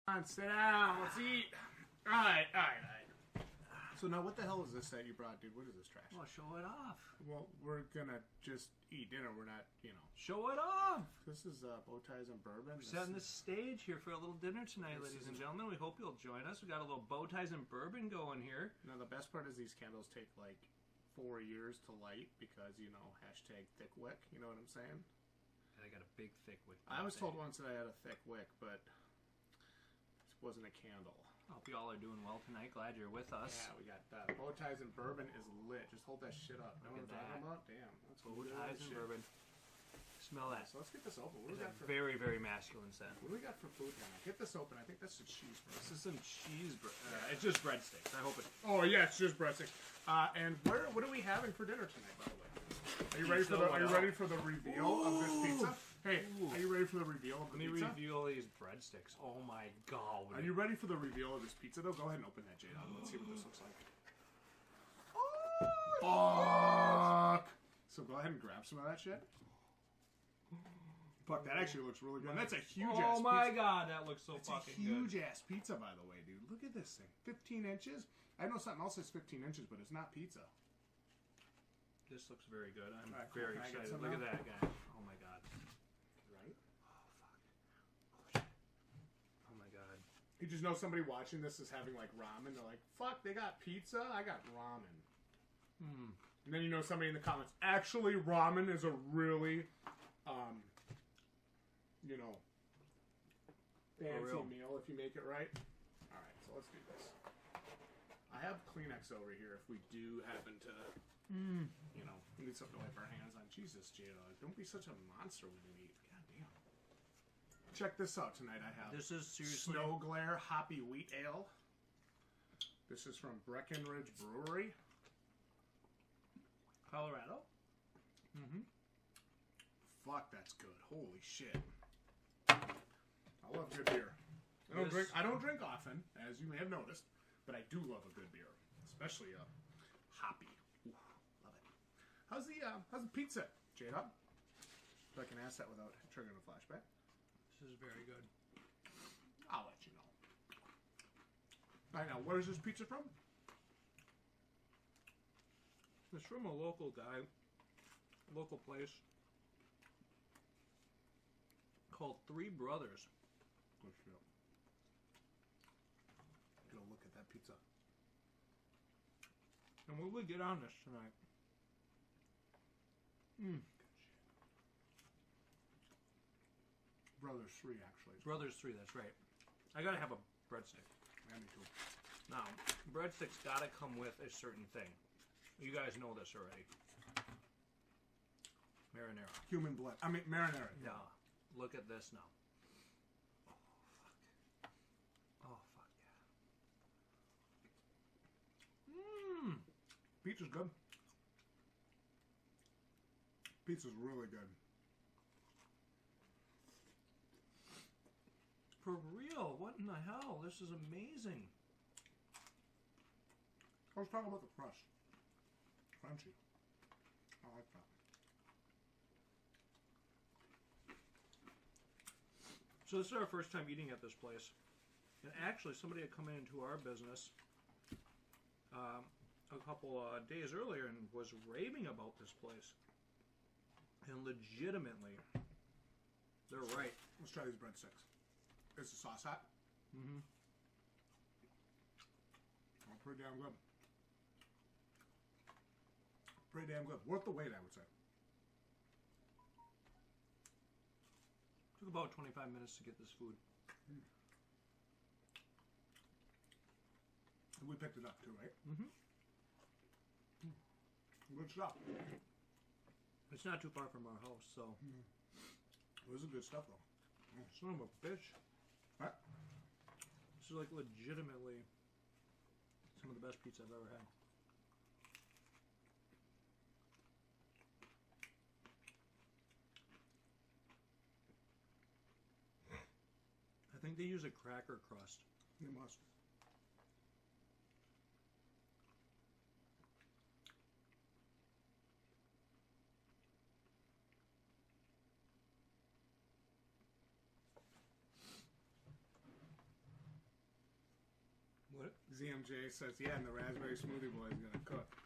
Come on, sit down. Let's eat. All right. So now, what the hell is this that you brought, dude? What is this trash? Well, show it off. Well, we're gonna just eat dinner. We're not, Show it off. This is bow ties and bourbon. We're setting the stage here for a little dinner tonight, ladies and gentlemen. We hope you'll join us. We got a little bow ties and bourbon going here. Now, the best part is these candles take like 4 years to light because, hashtag thick wick. You know what I'm saying? And I got a big thick wick. I was told once that I had a thick wick, but it wasn't a candle. Hope you all are doing well tonight. Glad you're with us. Yeah, we got bow ties and bourbon is lit. Just hold that shit up. Know what I'm talking about? Damn. That's bow ties and bourbon. Smell that. So let's get this open. What do we got for very, very masculine scent. What do we got for food now? Get this open. I think that's some cheese bread. This is some cheese bread. It's just breadsticks. I hope it. Oh yeah, it's just breadsticks. And what are we having for dinner tonight, by the way? Are you ready for the reveal of this pizza? Hey, are you ready for the reveal of the pizza? Let me reveal these breadsticks. Oh my god. Are you ready for the reveal of this pizza though? Go ahead and open that, Jdog. Let's see what this looks like. Oh, fuck! So go ahead and grab some of that shit. Fuck, that actually looks really good. And that's a huge ass pizza. Oh my god, that looks so fucking good. It's a huge ass pizza, by the way, dude. Look at this thing. 15 inches. I know something else that's 15 inches, but it's not pizza. This looks very good. I'm right, cool. very excited. Look at that guy. Oh my god. Right? Oh fuck. Oh shit. Oh my god. You just know somebody watching this is having like ramen. They're like, fuck, they got pizza? I got ramen. And then you know somebody in the comments, actually ramen is a really, fancy meal if you make it right. Alright, so let's do this. I have Kleenex over here if we do happen to, we need something to wipe our hands on. Jesus, Jdog, don't be such a monster when you eat. God damn. Check this out tonight. I have this is seriously Snow Glare Hoppy Wheat Ale. This is from Breckenridge Brewery, Colorado. Fuck, that's good. Holy shit. I love good beer. I don't drink often, as you may have noticed, but I do love a good beer, especially a hoppy. Ooh, love it. How's the pizza, Jdog? If I can ask that without triggering a flashback. This is very good. I'll let you know. All right, now where is this pizza from? It's from a local guy, local place called Three Brothers. Good shit. Go look at that pizza. And when we get on this tonight, Good shit. Brothers 3, actually. Brothers 3, that's right. I gotta have a breadstick. Yeah, me too. Now, breadsticks gotta come with a certain thing. You guys know this already. Marinara. Human blood. I mean, marinara. No. Look at this now. Oh, fuck yeah. Pizza's good. Pizza's really good. For real? What in the hell? This is amazing. Let's talk about the crust. Crunchy. I like that. So this is our first time eating at this place. And actually, somebody had come into our business a couple days earlier and was raving about this place. And legitimately, they're right. Let's try these breadsticks. Is the sauce hot? Oh, pretty damn good. Pretty damn good. Worth the wait, I would say. Took about 25 minutes to get this food. And we picked it up too, right? Good stuff. It's not too far from our house, so. This is good stuff, though. Son of a bitch. What? This is like legitimately some of the best pizza I've ever had. I think they use a cracker crust. They must. What? ZMJ says, yeah, and the raspberry smoothie boy is gonna cook.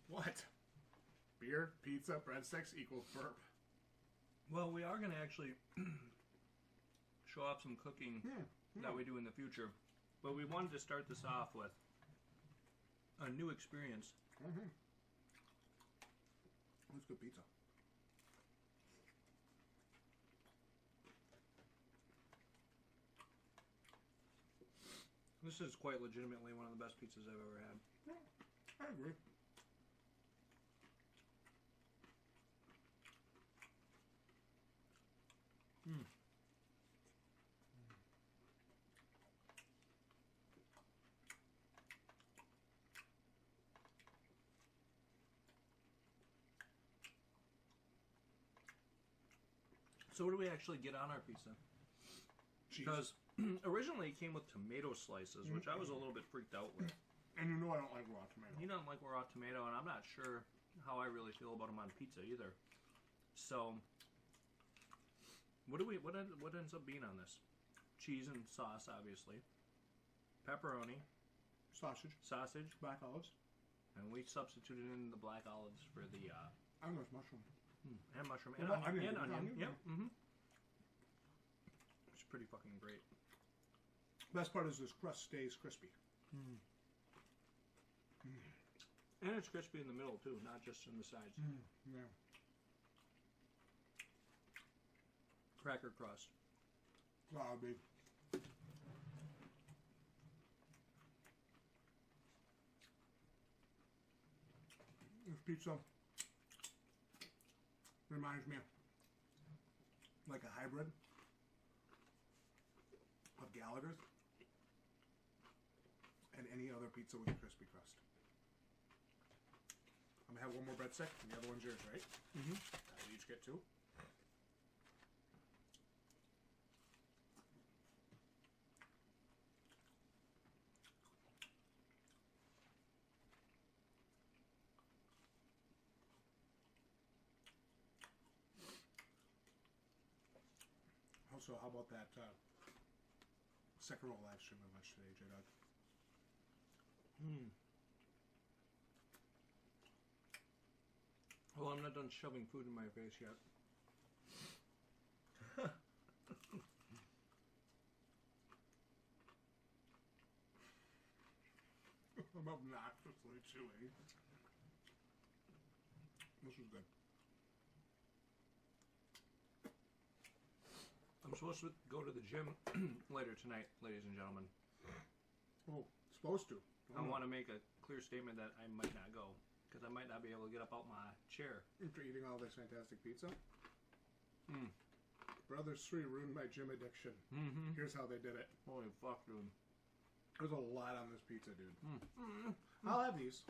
What? Beer, pizza, breadsticks equals burp. Well, we are going to actually show off some cooking that we do in the future. But we wanted to start this off with a new experience. That's good pizza. This is quite legitimately one of the best pizzas I've ever had. I agree. So what do we actually get on our pizza? Cheese. Because originally it came with tomato slices, which I was a little bit freaked out with. And you know I don't like raw tomato. You don't like raw tomato, and I'm not sure how I really feel about them on pizza either. So, what ends up being on this? Cheese and sauce, obviously. Pepperoni. Sausage. Black olives. And we substituted in the black olives for the... and there's mushroom. And mushroom. Well, And onion. onion. Yep. It's pretty fucking great. Best part is this crust stays crispy. And it's crispy in the middle, too, not just in the sides. Yeah. Cracker crust. Big. This pizza reminds me of like a hybrid of Gallagher's and any other pizza with a crispy crust. I'm gonna have one more breadstick, and the other one's yours, right? Mm-hmm. I each get two. Also, how about that second roll live stream I watched today, Jdog? Well, I'm not done shoving food in my face yet. I'm obnoxiously chewing. This was good. I'm supposed to go to the gym later tonight, ladies and gentlemen. Oh, supposed to. I want to make a clear statement that I might not go, because I might not be able to get up out my chair. After eating all this fantastic pizza. Brothers 3 ruined my gym addiction. Here's how they did it. Holy fuck, dude. There's a lot on this pizza, dude. I'll have these.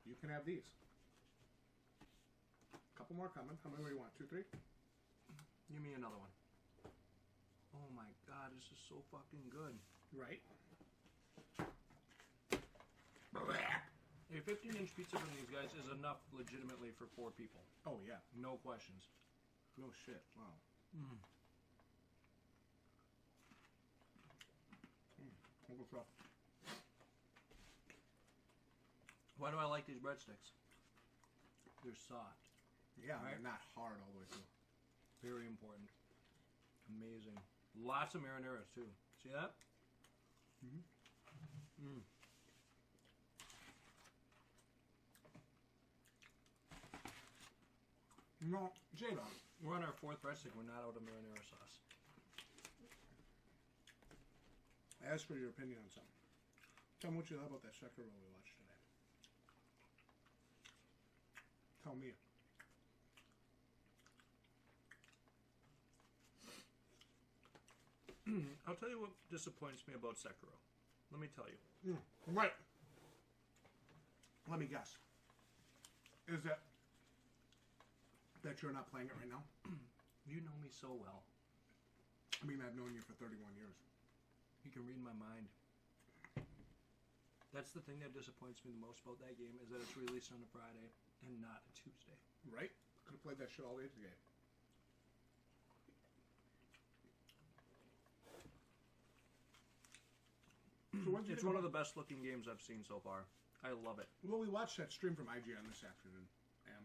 You can have these. Couple more coming. How many do you want? 2, 3? Give me another one. Oh my god, this is so fucking good. Right? A 15-inch pizza from these guys is enough legitimately for 4 people. Oh, yeah. No questions. No shit. Wow. Why do I like these breadsticks? They're soft. Yeah, right? they're not hard all the way through. Very important. Amazing. Lots of marinara too. See that? No, Jdog. We're on our 4th breadstick. We're not out of marinara sauce. Ask for your opinion on something. Tell me what you thought about that second roll we watched today. Tell me. I'll tell you what disappoints me about Sekiro. Let me tell you. Right. Let me guess. Is that you're not playing it right now? You know me so well. I mean, I've known you for 31 years. You can read my mind. That's the thing that disappoints me the most about that game is that it's released on a Friday and not a Tuesday. Right? Could have played that shit all day today. So It's one of the best looking games I've seen so far. I love it. Well, we watched that stream from IGN this afternoon, and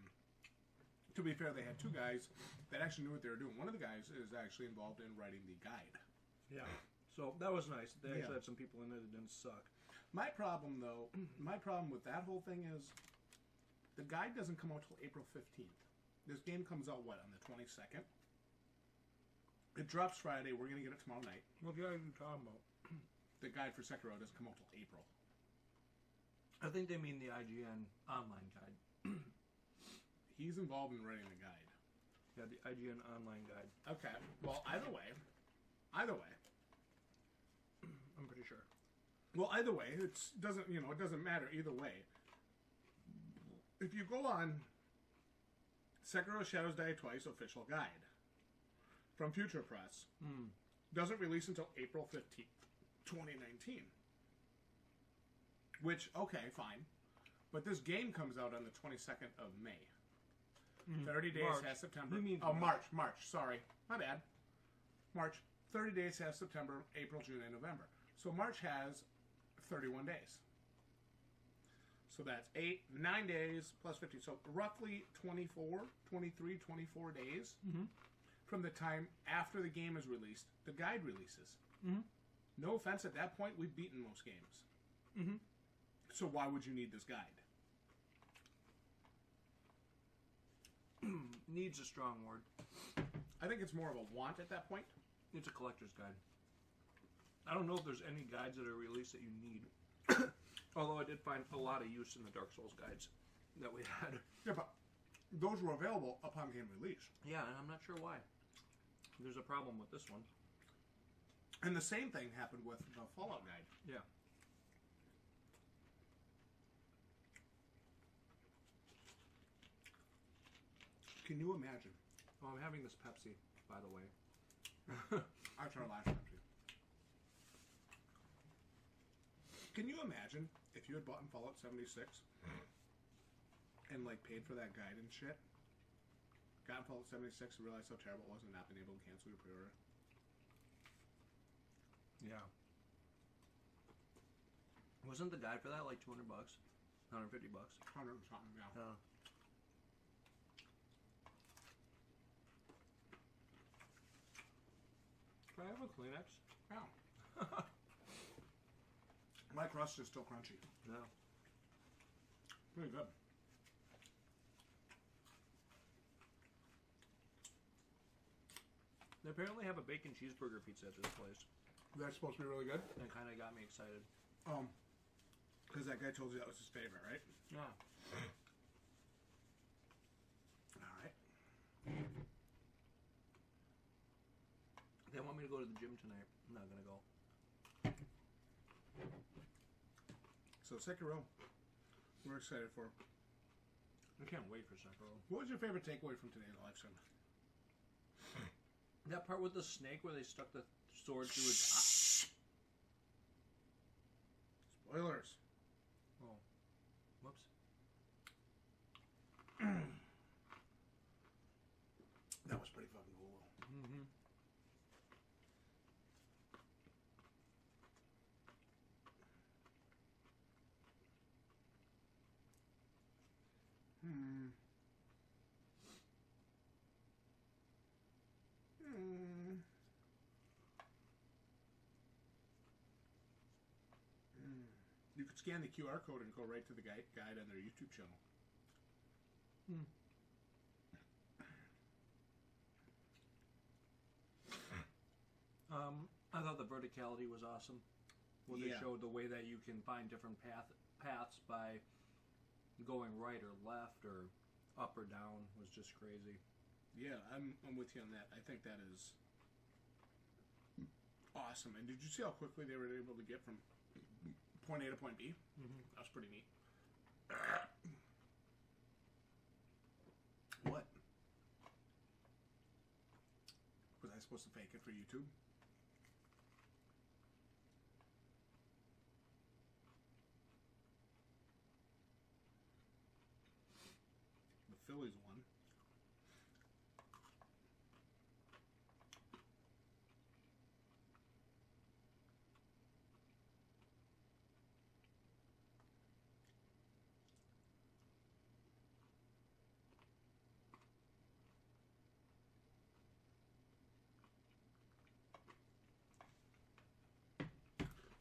to be fair, they had two guys that actually knew what they were doing. One of the guys is actually involved in writing the guide. Yeah. So that was nice. They actually had some people in there that didn't suck. My problem, though, with that whole thing is the guide doesn't come out till April 15th. This game comes out, what, on the 22nd? It drops Friday. We're going to get it tomorrow night. What guide are you talking about? The guide for Sekiro doesn't come out till April. I think they mean the IGN online guide. He's involved in writing the guide. Yeah, the IGN online guide. Okay. Well, either way, I'm pretty sure. Well, either way, it doesn't matter either way. If you go on Sekiro Shadows Die Twice official guide from Future Press, doesn't release until April 15th, 2019. Which, okay, fine. But this game comes out on the 22nd of May. 30 days March. has September. You mean March. Sorry. My bad. March. 30 days has September, April, June, and November. So March has 31 days. So that's 9 days plus 50. So roughly 24 days from the time after the game is released, the guide releases. No offense, at that point, we've beaten most games. So why would you need this guide? Needs a strong word. I think it's more of a want at that point. It's a collector's guide. I don't know if there's any guides that are released that you need. Although I did find a lot of use in the Dark Souls guides that we had. Yeah, but those were available upon game release. Yeah, and I'm not sure why. There's a problem with this one. And the same thing happened with the Fallout guide. Yeah. Can you imagine? Oh, I'm having this Pepsi, by the way. That's our last Pepsi. Can you imagine if you had bought in Fallout 76 and like paid for that guide and shit? Got in Fallout 76 and realized how terrible it was and not been able to cancel your pre-order? Yeah. Wasn't the guide for that like $200? $150? 100 and something, yeah. Yeah. Can I have a Kleenex? Yeah. My crust is still crunchy. Yeah. Pretty good. They apparently have a bacon cheeseburger pizza at this place. That's supposed to be really good? That kind of got me excited. Because that guy told you that was his favorite, right? Yeah. All right. They want me to go to the gym tonight. I'm not going to go. So Sekiro, we're excited for. I can't wait for Sekiro. What was your favorite takeaway from today's live stream? That part with the snake where they stuck the sword through its eye. Spoilers. Oh. Whoops. That was pretty fucking cool. Mm-hmm. You could scan the QR code and go right to the guide on their YouTube channel. I thought the verticality was awesome. When they showed the way that you can find different paths by going right or left or up or down was just crazy. Yeah, I'm with you on that. I think that is awesome. And did you see how quickly they were able to get from point A to point B? That was pretty neat. What? Was I supposed to fake it for YouTube? Phillies one.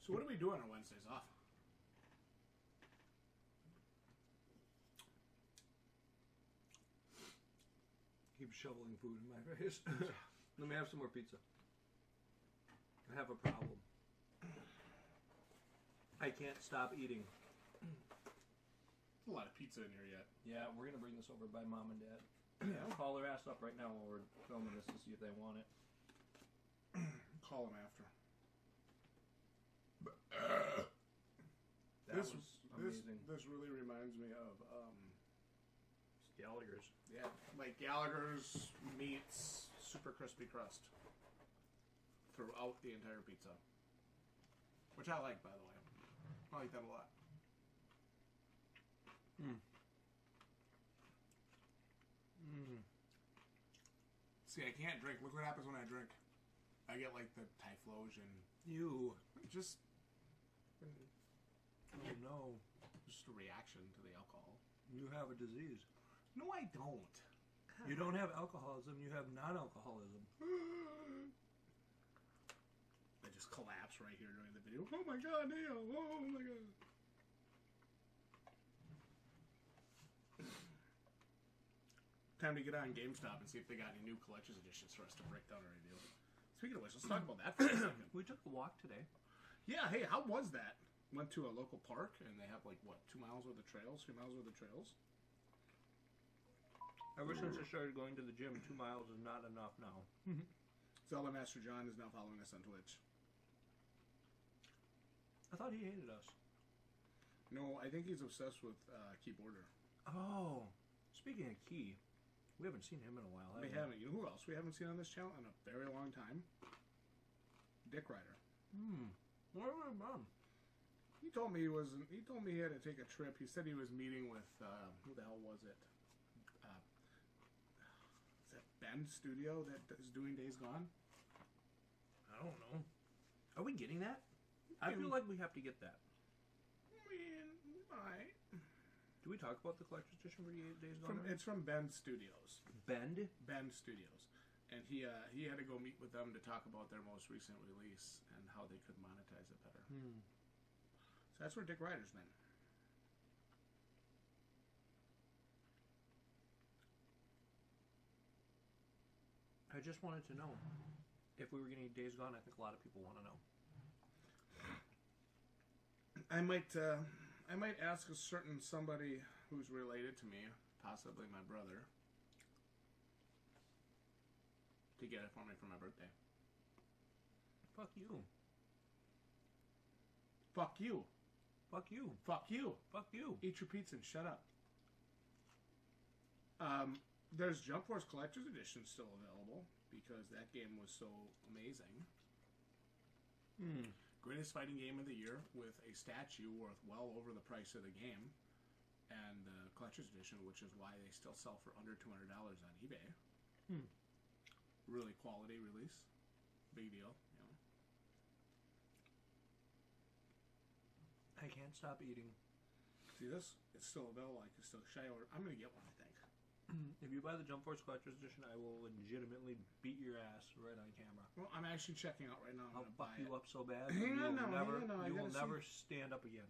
So what do we do on our Wednesdays off? Keep shoveling food in my face. Let me have some more pizza. I have a problem. I can't stop eating. A lot of pizza in here yet. Yeah, we're gonna bring this over by Mom and Dad. Yeah. Call their ass up right now while we're filming this to see if they want it. Call them after. That was amazing. This really reminds me of Gallagher's. yeah, like Gallagher's meets super crispy crust throughout the entire pizza, which I like, by the way. I like that a lot. See, I can't drink. Look what happens when I drink. I get like the typhlosion. You. Just Oh no. just a reaction to the alcohol. You have a disease. No, I don't. You don't have alcoholism, you have non-alcoholism. I just collapse right here during the video. Oh my god, Neil! Oh my god. Time to get on GameStop and see if they got any new collector's editions for us to break down our deal. Speaking of which, let's talk about that for a second. We took a walk today. Yeah, hey, how was that? Went to a local park and they have like, what, 2 miles worth of trails? 3 miles worth of trails? Ever since I started going to the gym, 2 miles is not enough now. Zelda Master John is now following us on Twitch. I thought he hated us. No, I think he's obsessed with keyboarder. Oh, speaking of Key, we haven't seen him in a while. We haven't. You know who else we haven't seen on this channel in a very long time? Dick Ryder. Where was Mom? He told me he wasn't. He told me he had to take a trip. He said he was meeting with who the hell was it? Is that Bend Studio that is doing Days Gone? I don't know. Are we getting that? I feel like we have to get that. Alright. Do we talk about the collector's edition for Days Gone? It's from Bend Studios. Bend? Bend Studios. And he had to go meet with them to talk about their most recent release and how they could monetize it better. So that's where Dick Ryder's been. I just wanted to know if we were getting Days Gone. I think a lot of people want to know. I might ask a certain somebody who's related to me, possibly my brother, to get it for me for my birthday. Fuck you. Fuck you. Fuck you. Fuck you. Fuck you. Eat your pizza and shut up. There's Jump Force Collector's Edition still available because that game was so amazing. Greatest fighting game of the year with a statue worth well over the price of the game, and the Collector's Edition, which is why they still sell for under $200 on eBay. Really quality release. Big deal. You know. I can't stop eating. See this? It's still available. I can still order. I'm gonna get one, I think. If you buy the Jump Force Collector's Edition, I will legitimately beat your ass right on camera. Well, I'm actually checking out right now. I'll fuck you up so bad. Hang on now. You will never stand up again.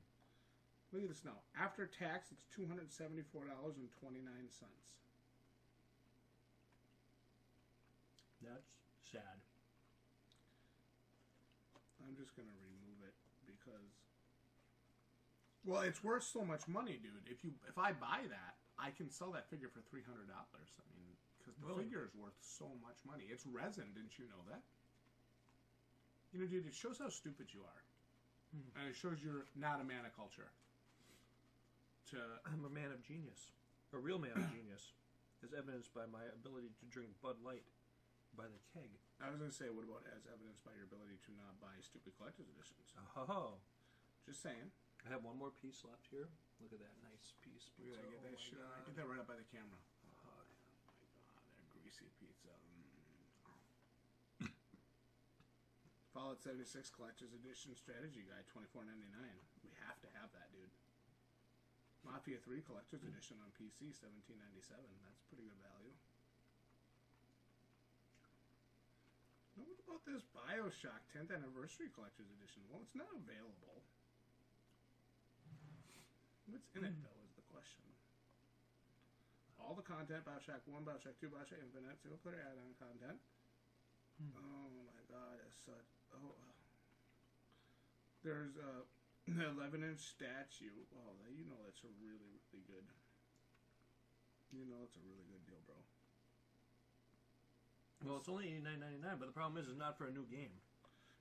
Look at this now. After tax, it's $274.29. That's sad. I'm just gonna remove it because, well, it's worth so much money, dude. If I buy that, I can sell that figure for $300. I mean, because the figure is worth so much money. It's resin. Didn't you know that? You know, dude, it shows how stupid you are, and it shows you're not a man of culture. I'm a man of genius, a real man of genius, as evidenced by my ability to drink Bud Light by the keg. I was gonna say, what about as evidenced by your ability to not buy stupid collector's editions? Oh, just saying. I have one more piece left here. Look at that nice piece. We gotta get that shit on. Get that right up by the camera. Fallout 76 Collector's Edition Strategy Guide, $24.99. We have to have that, dude. Mafia 3 Collector's Edition on PC, $17.97. That's pretty good value. Now, what about this Bioshock 10th Anniversary Collector's Edition? Well, it's not available. What's in it, though, is the question. All the content, Bioshock 1, Bioshock 2, Bioshock Infinite, single-player add-on content. Oh, my God. It's such... Oh, there's an 11-inch statue. Oh, you know that's a really, really good... You know it's a really good deal, bro. Well, it's only $89.99, but the problem is it's not for a new game.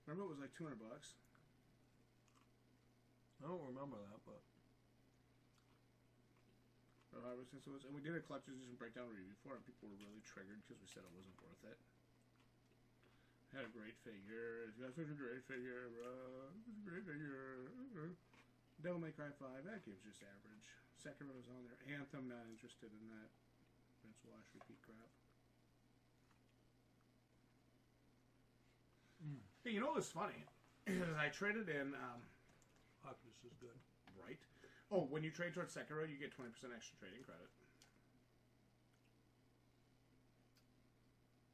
Remember it was like $200? I don't remember that, but... Since it was, and we did a collector's edition breakdown review before, and people were really triggered because we said it wasn't worth it. Had a great figure. It's got such a great figure, bro. It's a great figure. Devil May Cry 5, that game's just average. Sekiro's on there. Anthem, not interested in that. Rinse, wash, repeat crap. Hey, you know what's funny? Is I traded in... Fuck, this is good. Right? Oh, when you trade towards Sekiro, you get 20% extra trading credit.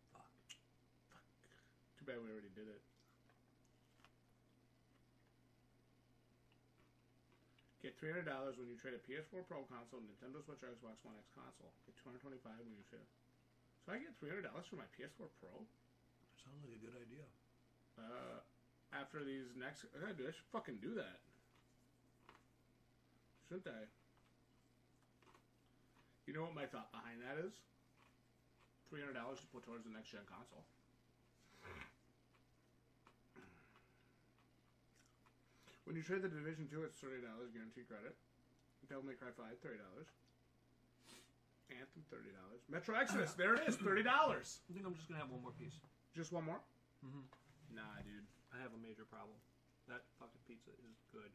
Fuck. Too bad we already did it. Get $300 when you trade a PS4 Pro console, Nintendo Switch, or Xbox One X console. Get $225 when you trade. So I get $300 for my PS4 Pro? Sounds like a good idea. After these next... I should fucking do that. Shouldn't I? You know what my thought behind that is? $300 to put towards the next gen console. When you trade the Division 2, it's $30 guaranteed credit. Devil May Cry 5, $30. Anthem, $30. Metro Exodus, there it is, $30. I think I'm just gonna have one more piece. Just one more? Mm-hmm. Nah, dude. I have a major problem. That fucking pizza is good.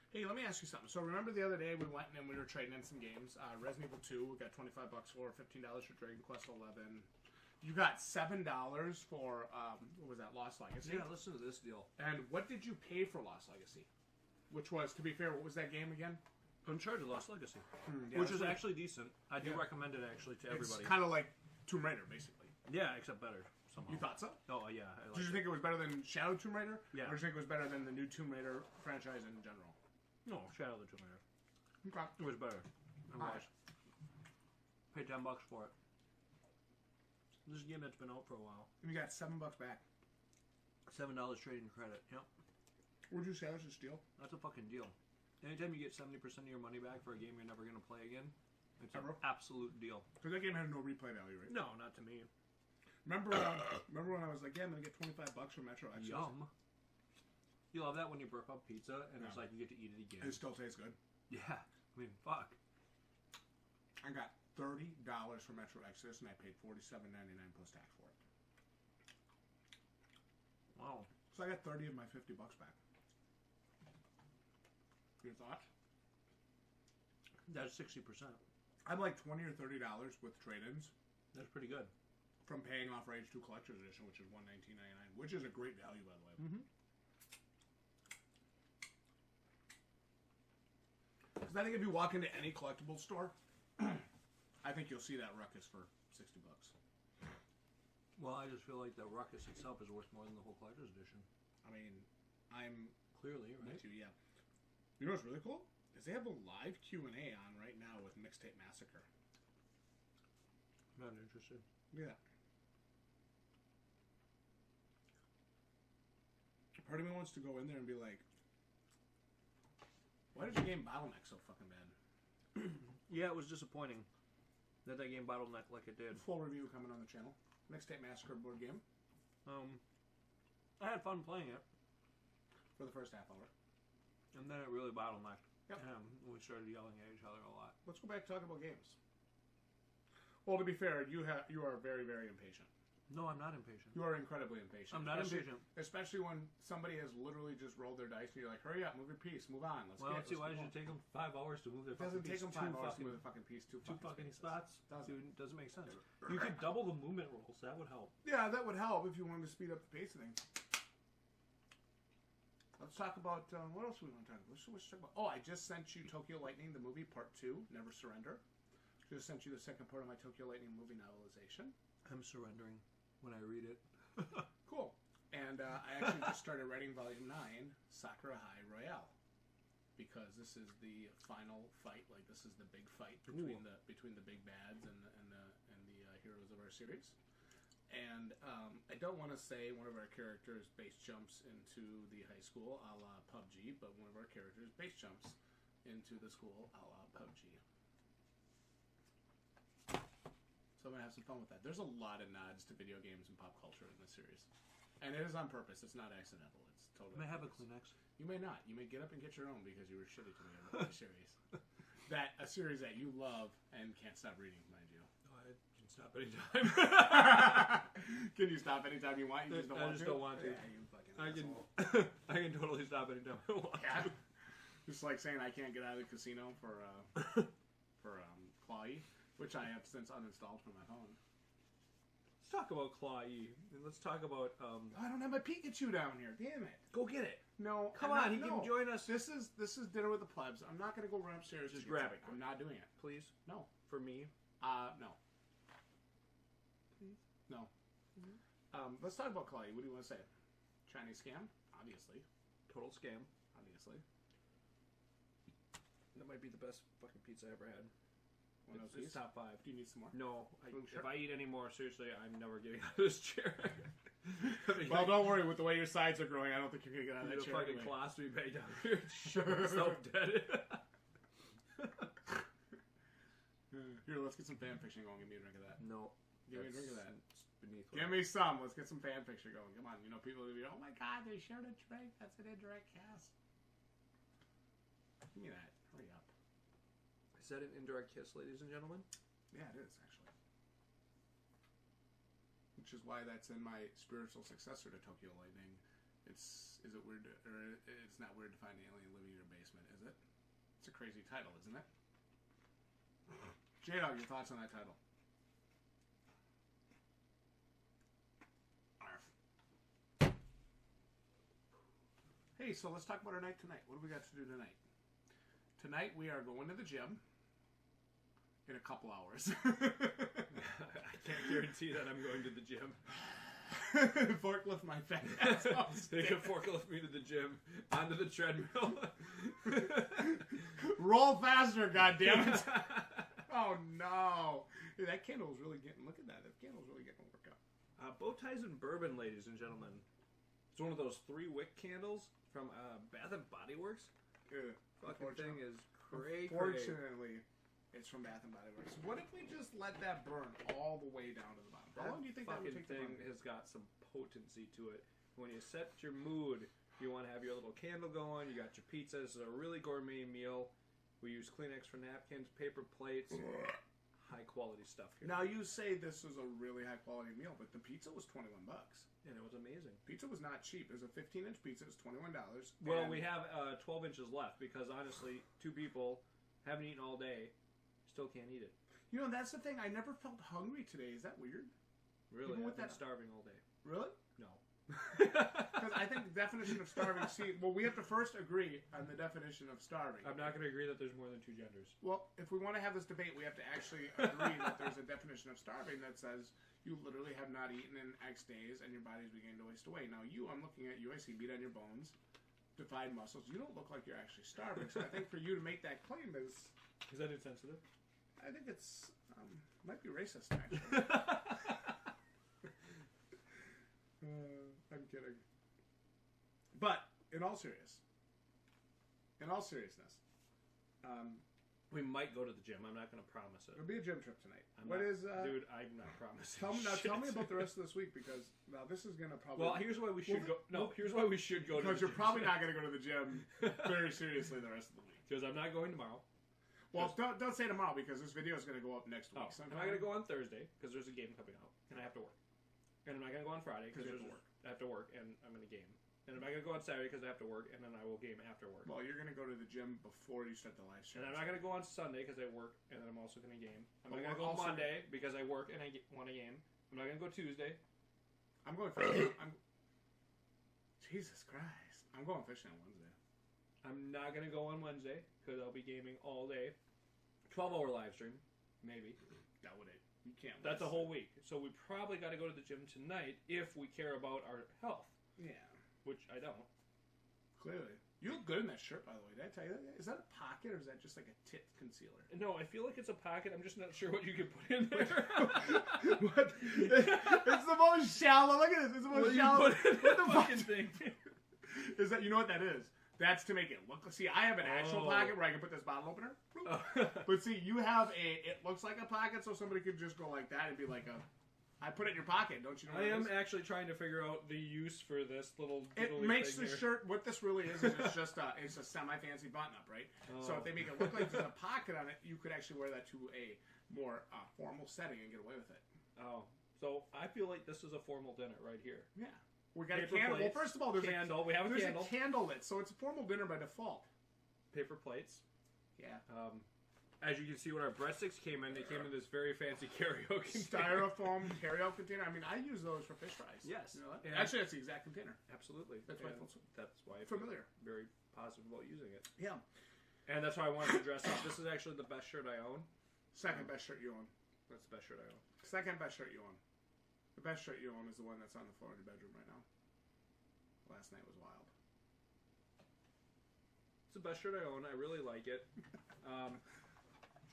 Hey, let me ask you something. So remember the other day we went and we were trading in some games. Resident Evil 2, we got $25 for, $15 for Dragon Quest 11. You got $7 for what was that? Lost Legacy. Yeah, listen to this deal. And what did you pay for Lost Legacy? Which was, to be fair, what was that game again? Uncharted Lost Legacy, yeah, which is actually decent. I do recommend it actually to everybody. It's kind of like Tomb Raider, basically. Yeah, except better somehow. You thought so? Oh yeah. Did you think it was better than Shadow Tomb Raider? Yeah. Or did you think it was better than the new Tomb Raider franchise in general? No, Shadow of the Tomb Raider. Okay. It was better. It was. Paid $10 for it. This is a game that's been out for a while. And you got $7 back. $7 trading credit. Yep. Would you say that's a steal? That's a fucking deal. Anytime you get 70% of your money back for a game you're never going to play again, it's an absolute deal. Because that game had no replay value, right? No, not to me. Remember when I was like, yeah, I'm going to get $25 for Metro Exodus? Yum. You love that when you burp up pizza and it's like you get to eat it again. It still tastes good. Yeah. I mean, fuck. I got $30 for Metro Exodus and I paid $47.99 plus tax for it. Wow. So I got 30 of my $50 back. Your thoughts? That's 60%. I'm like $20 or $30 with trade-ins. That's pretty good. From paying off Rage 2 Collector's Edition, which is $119.99, which is a great value, by the way. Mm-hmm. Because I think if you walk into any collectible store, I think you'll see that Ruckus for $60. Well, I just feel like the Ruckus itself is worth more than the whole Collector's Edition. I mean, I'm... Clearly, right? Me too, yeah. You know what's really cool? Is they have a live Q&A on right now with Mixtape Massacre. Not interested. Yeah. Part of me wants to go in there and be like, why did your game bottleneck so fucking bad? Yeah, it was disappointing that game bottlenecked like it did. Full review coming on the channel. Mixtape Massacre board game. I had fun playing it. For the first half hour. And then it really bottlenecked. Yep. We started yelling at each other a lot. Let's go back to talking about games. Well, to be fair, you are very, very impatient. No, I'm not impatient. You are incredibly impatient. I'm not impatient. Especially when somebody has literally just rolled their dice and you're like, hurry up, move your piece, move on. Let's see, why does it take them 5 hours to move their fucking piece? It doesn't take them 5 hours to move the fucking piece. Two fucking spots? Dude, doesn't make sense. Doesn't. You could double the movement rolls. That would help. Yeah, that would help if you wanted to speed up the pace of things. Let's talk about, what else we want to talk about? Let's talk about, I just sent you Tokyo Lightning, the movie, part 2, Never Surrender. Just sent you the second part of my Tokyo Lightning movie novelization. I'm surrendering when I read it. Cool. And I actually just started writing Volume 9, Sakura High Royale, because this is the final fight. Like, this is the big fight between the big bads and the heroes of our series. And I don't want to say one of our characters base jumps into the high school a la PUBG, but one of our characters base jumps into the school a la PUBG. So I'm going to have some fun with that. There's a lot of nods to video games and pop culture in this series. And it is on purpose. It's not accidental. It's totally May I have a Kleenex? You may not. You may get up and get your own because you were shitty to me about the series. A series that you love and can't stop reading, mind you. No, I can stop anytime. Can you stop anytime you want? You just don't want to? I just don't want to. Yeah, you fucking asshole. I can totally stop anytime I want to. Just like saying I can't get out of the casino for Claw-E, which I have since uninstalled from my phone. Let's talk about Claw-E, and let's talk about... I don't have my Pikachu down here. Damn it. Go get it. No. Come on, he can join us. This is dinner with the plebs. I'm not going to go run upstairs. Just grab it. I'm not doing it. Please? No. For me? No. Please? No. Mm-hmm. Let's talk about Claw-E. What do you want to say? Chinese scam? Obviously. Total scam. Obviously. That might be the best fucking pizza I ever had. It's top 5. Do you need some more? No. Sure. If I eat any more, seriously, I'm never getting out of this chair. Well, don't worry. With the way your sides are growing, I don't think you're going to get out of that chair. A fucking anyway. colostomy bag down here. Sure. So dead. Here, let's get some fan fiction going. Give me a drink of that. No. Give me a drink of that. Beneath Give me some. Let's get some fan fiction going. Come on. You know, people will be, oh my god, they shared a drink. That's an indirect cast. Give me that. Hurry up. Is that an indirect kiss, ladies and gentlemen? Yeah, it is, actually. Which is why that's in my spiritual successor to Tokyo Lightning. Is it weird, or it's not weird to find an alien living in your basement, is it? It's a crazy title, isn't it? Jdog, your thoughts on that title? Arf. Hey, so let's talk about our night tonight. What do we got to do tonight? Tonight we are going to the gym. In a couple hours. I can't guarantee that I'm going to the gym. Forklift my fat ass upstairs. They can forklift me to the gym, onto the treadmill. Roll faster, goddammit. Oh no. Hey, that candle's really getting, look at that. That candle's really getting work up. Bow ties and bourbon, ladies and gentlemen. It's one of those 3 wick candles from Bath and Body Works. Fucking thing is cray. Unfortunately, it's from Bath and Body Works. What if we just let that burn all the way down to the bottom? How long do you think that would take to burn? Fucking thing has got some potency to it. When you set your mood, you want to have your little candle going. You got your pizza. This is a really gourmet meal. We use Kleenex for napkins, paper plates, high quality stuff here. Now you say this is a really high quality meal, but the pizza was $21. And it was amazing. Pizza was not cheap. It was a 15-inch pizza. It was $21. Well, we have 12 inches left because honestly, 2 people haven't eaten all day. Still can't eat it. You know, that's the thing. I never felt hungry today. Is that weird? Really? I've been starving all day. Really? No. Because I think the definition of starving... well, we have to first agree on the definition of starving. I'm not going to agree that there's more than 2 genders. Well, if we want to have this debate, we have to actually agree that there's a definition of starving that says you literally have not eaten in X days and your body's beginning to waste away. Now, I'm looking at you. I see meat on your bones, defined muscles. You don't look like you're actually starving. So I think for you to make that claim is... Is that insensitive? I think it's might be racist, actually. I'm kidding. But in all seriousness, we might go to the gym. I'm not going to promise it. It'll be a gym trip tonight. Dude, I'm not promising. Tell me about the rest of this week because now this is going to probably. Well, here's why we should go. No, here's why we should go. Because you're probably not going to go to the gym very seriously the rest of the week. Because I'm not going tomorrow. Well, don't say tomorrow because this video is going to go up next week. I'm not going to go on Thursday because there's a game coming out and I have to work. And I'm not going to go on Friday because I have to work and I'm going to game. And I'm not going to go on Saturday because I have to work, and then I will game after work. Well, you're going to go to the gym before you start the live stream. And I'm not going to go on Sunday because I work, and then I'm also going to game. I'm not going to go on Monday because I work and I want to game. I'm not going to go Tuesday. I'm going fishing. Jesus Christ. I'm going fishing on Wednesday. I'm not going to go on Wednesday because I'll be gaming all day. 12-hour live stream, maybe. That would it. You can't. That's a whole week. So we probably got to go to the gym tonight if we care about our health. Yeah. Which I don't. Clearly. You look good in that shirt, by the way. Did I tell you that? Is that a pocket or is that just like a tit concealer? No, I feel like it's a pocket. I'm just not sure what you can put in there. What? It's the most shallow. Look at this. It's the most shallow. What the fucking thing? Is that, you know what that is? That's to make it look. See, I have an actual pocket where I can put this bottle opener. But see, you have it looks like a pocket, so somebody could just go like that and be like I put it in your pocket, don't you know? I am actually trying to figure out the use for this little. It makes the shirt. What this really is it's just it's a semi-fancy button-up, right? Oh. So if they make it look like there's a pocket on it, you could actually wear that to a more formal setting and get away with it. Oh, so I feel like this is a formal dinner right here. Yeah, we got a candle. Well, first of all, there's a candle. We have a candle. There's a candle lit, so it's a formal dinner by default. Paper plates. Yeah. As you can see, when our breadsticks came in, they came in this very fancy carryout container. Styrofoam carryout container. I mean, I use those for fish fries. Yes. You know that? Actually, that's the exact container. Absolutely. That's why I feel familiar. Very positive about using it. Yeah. And that's why I wanted to dress up. This is actually the best shirt I own. Second best shirt you own. That's the best shirt I own. Second best shirt you own. The best shirt you own is the one that's on the floor in your bedroom right now. Last night was wild. It's the best shirt I own. I really like it.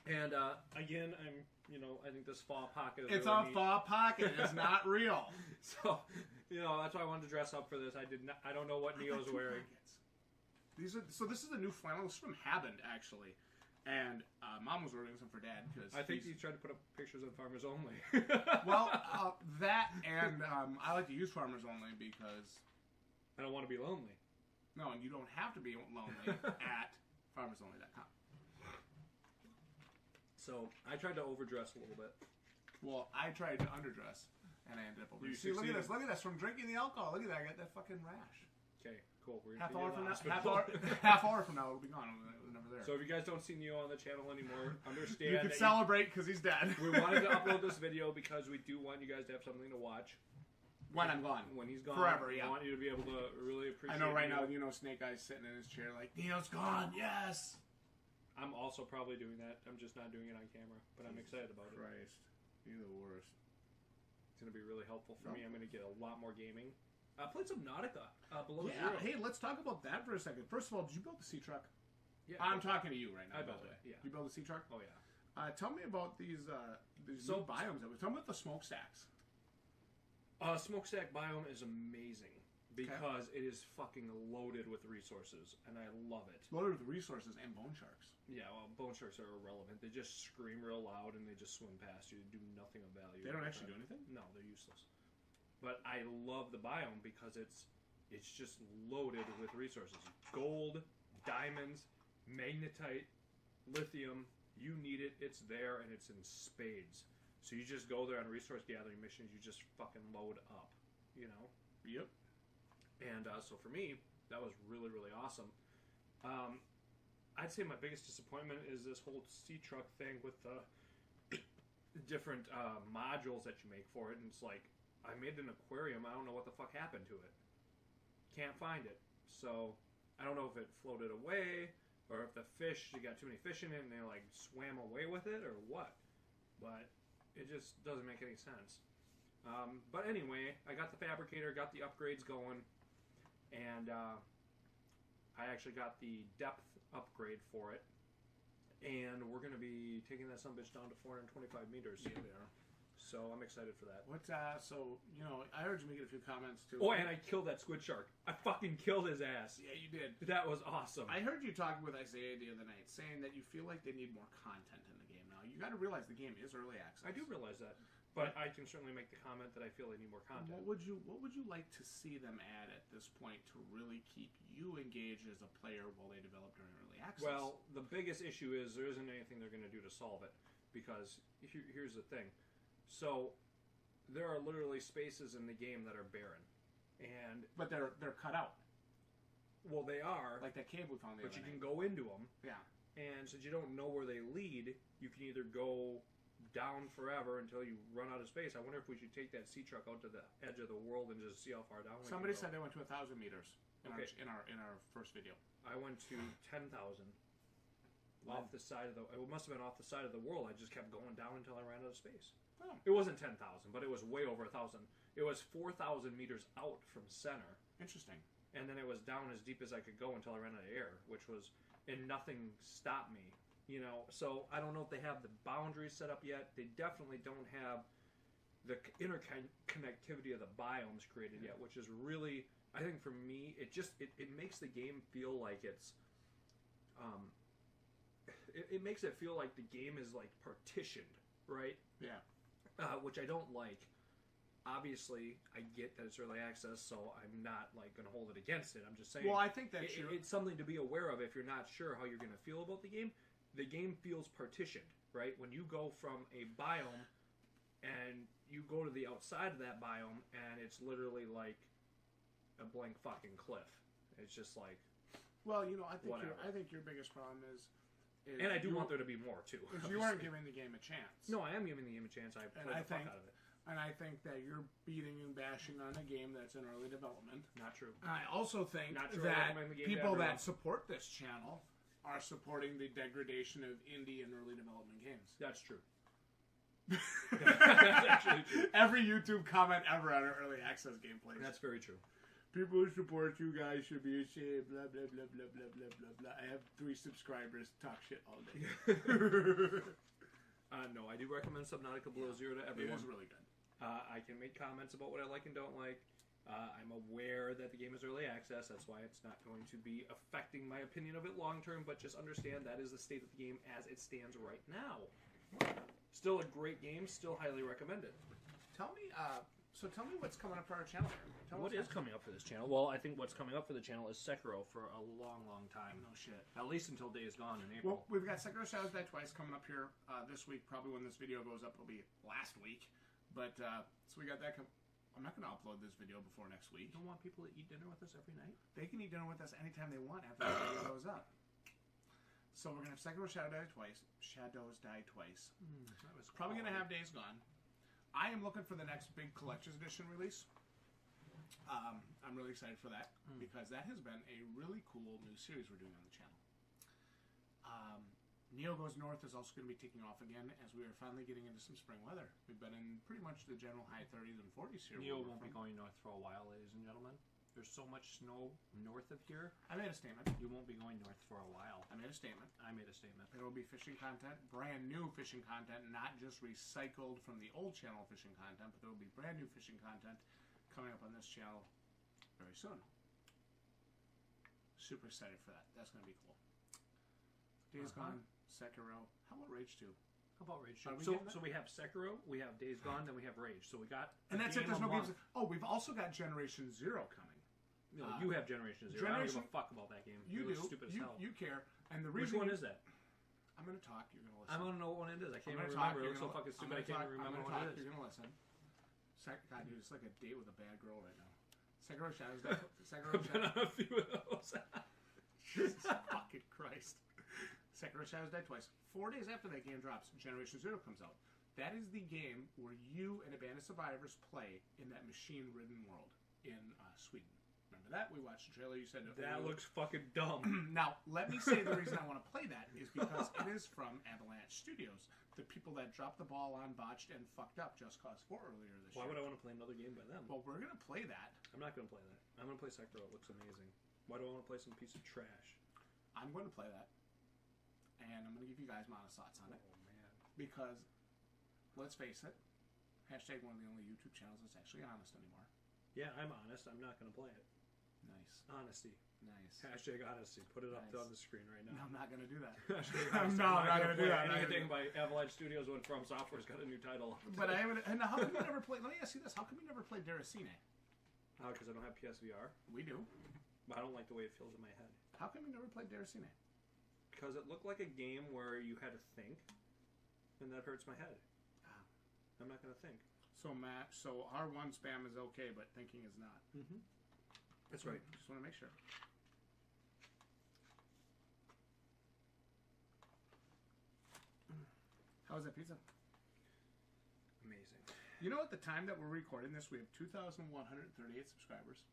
And again, I think this fall pocket is it's really a fall pocket. It's not real. So, that's why I wanted to dress up for this. I don't know what Neo's wearing. This is a new flannel. This is from Habend, actually. And Mom was ordering some for Dad because I think he's trying to put up pictures of Farmers Only. Well, that and I like to use Farmers Only because I don't want to be lonely. No, and you don't have to be lonely at farmersonly.com. So I tried to overdress a little bit. Well, I tried to underdress, and I ended up overdressing. See, look at this! Look at this! From drinking the alcohol, look at that! I got that fucking rash. Okay, cool. We're half hour from now, it'll be gone. It was never there. So if you guys don't see Neo on the channel anymore, understand. You can celebrate because he's dead. We wanted to upload this video because we do want you guys to have something to watch. When I'm gone. When he's gone. Forever, yeah. I want you to be able to really appreciate I know right now, Snake Eye's sitting in his chair like, Neo's gone, yes! I'm also probably doing that. I'm just not doing it on camera, but I'm excited about it. Christ. You're the worst. It's going to be really helpful for me. I'm going to get a lot more gaming. Played some Nautica below zero. Hey, let's talk about that for a second. First of all, did you build the sea truck? Yeah. I'm talking to you right now. I built it, yeah. You build the sea truck? Oh, yeah. Tell me about these new biomes. Tell me about the smokestacks. Smokestack biome is amazing because it is fucking loaded with resources, and I love it. Loaded with resources and bone sharks. Yeah, well, bone sharks are irrelevant. They just scream real loud and they just swim past you. They do nothing of value. They don't actually do anything? No, they're useless. But I love the biome because it's just loaded with resources. Gold, diamonds, magnetite, lithium. You need it. It's there, and it's in spades. So you just go there on resource gathering missions. You just fucking load up, Yep. And so for me, that was really, really awesome. I'd say my biggest disappointment is this whole sea truck thing with the different modules that you make for it. And it's like, I made an aquarium. I don't know what the fuck happened to it. Can't find it. So I don't know if it floated away or if you got too many fish in it and they like swam away with it or what. But it just doesn't make any sense. But anyway, I got the fabricator, got the upgrades going, and I actually got the depth upgrade for it. And we're going to be taking that sumbitch down to 425 meters. Yeah, we are. So I'm excited for that. I heard you make a few comments too. Oh, and I killed that squid shark. I fucking killed his ass. Yeah, you did. That was awesome. I heard you talking with Isaiah the other night, saying that you feel like they need more content in the game now. You got to realize the game is early access. I do realize that, but I can certainly make the comment that I feel they need more content. What would you like to see them add at this point to really keep you engaged as a player while they develop during early access? Well, the biggest issue is there isn't anything they're going to do to solve it, because here's the thing. So there are literally spaces in the game that are barren, but they're cut out. Well, they are Like that cave we found the but other you night. can go into them. Yeah. And since you don't know where they lead, you can either go down forever until you run out of space. I wonder if we should take that sea truck out to the edge of the world and just see how far down we Somebody can go. said they went to 1,000 meters in our first video. I went to 10,000 off the side of the. It must have been off the side of the world. I just kept going down until I ran out of space. Oh. It wasn't 10,000, but it was way over 1,000. It was 4,000 meters out from center, Interesting. and then it was down as deep as I could go until I ran out of air, which was, and nothing stopped me. You know, so I don't know if they have the boundaries set up yet. They definitely don't have the interconnectivity of the biomes created yet, which is really, I think for me, it makes the game feel like it's, it makes it feel like the game is like partitioned, right? Yeah. Which I don't like. Obviously, I get that it's early access, so I'm not like going to hold it against it. I'm just saying. Well, I think that it's something to be aware of if you're not sure how you're going to feel about the game. The game feels partitioned, right? When you go from a biome and you go to the outside of that biome, and it's literally like a blank fucking cliff. It's just like. Well, you know, I think your biggest problem is and I do want there to be more too. Because you aren't giving the game a chance. No, I am giving the game a chance. I played the fuck out of it. And I think that you're beating and bashing on a game that's in early development. Not true. And I also think that people that support this channel are supporting the degradation of indie and early development games. That's true. That's actually true. Every YouTube comment ever on our early access gameplays. That's very true. People who support you guys should be ashamed. Blah blah blah blah blah blah blah blah. I have 3 subscribers. Talk shit all day. No, I do recommend Subnautica Below Zero to everyone. It is really good. I can make comments about what I like and don't like. I'm aware that the game is early access. That's why it's not going to be affecting my opinion of it long term. But just understand that is the state of the game as it stands right now. Still a great game. Still highly recommended. Tell me what's coming up for our channel. What is coming up for this channel? Well, I think what's coming up for the channel is Sekiro for a long, long time. No shit. At least until Days Gone in April. Well, we've got Sekiro Shadows Die Twice coming up here this week. Probably when this video goes up, it'll be last week. But, so we got that I'm not going to upload this video before next week. You don't want people to eat dinner with us every night? They can eat dinner with us anytime they want after the video goes up. So we're going to have Sekiro Shadows Die Twice. That was probably going to have Days Gone. I am looking for the next big collector's edition release. I'm really excited for that because that has been a really cool new series we're doing on the channel. Neo Goes North is also going to be taking off again as we are finally getting into some spring weather. We've been in pretty much the general high 30s and 40s here. Neo won't be going north for a while, ladies and gentlemen. There's so much snow north of here. I made a statement. You won't be going north for a while. I made a statement. I made a statement. There will be fishing content, brand new fishing content, not just recycled from the old channel fishing content, but there will be brand new fishing content coming up on this channel very soon. Super excited for that. That's going to be cool. Days Gone, Sekiro. How about Rage 2? How about Rage 2? So we have Sekiro, we have Days Gone, then we have Rage. So we got and that's it. There's no games. Oh, we've also got Generation Zero coming. No, you have Generation Zero. I don't give a fuck about that game. You do. Stupid as hell. You care. And the Which reason one is that? I'm going to talk. You're going to listen. I want to know what one it is. I can't even remember. It looks so fucking stupid. I can't even remember what it is. You're going to listen. God, dude, it's like a date with a bad girl right now. Sekiro Shadows Die. Sekiro I've been on a few of those. Jesus fucking Christ. Sekiro Shadows Die Twice. 4 days after that game drops, Generation Zero comes out. That is the game where you and a band of survivors play in that machine-ridden world in Sweden. Remember that? We watched the trailer. You said that looks fucking dumb. Now, let me say the reason I want to play that is because it is from Avalanche Studios, the people that dropped the ball on, botched, and fucked up Just Cause 4 earlier this year. Why would I want to play another game by them? Well, we're going to play that. I'm not going to play that. I'm going to play Sekiro. It looks amazing. Why do I want to play some piece of trash? I'm going to play that, and I'm going to give you guys my honest thoughts on it. Oh, man. Because, let's face it, hashtag one of the only YouTube channels that's actually honest anymore. Yeah, I'm honest. I'm not going to play it. Nice. Honesty. Nice. Hashtag honesty. Put it up on the screen right now. No, I'm not going to do that. I'm not going to do that. Anything by Avalanche Studios when From Software's got a new title. But I haven't. And how come you never played? Let me ask you this: how come you never played Deracine? Because I don't have PSVR. We do. But I don't like the way it feels in my head. How come you never played Deracine? Because it looked like a game where you had to think, and that hurts my head. I'm not going to think. So R1 spam is okay, but thinking is not. Mm-hmm. That's right. Just want to make sure. How's that pizza? Amazing. You know, at the time that we're recording this, we have 2,138 subscribers.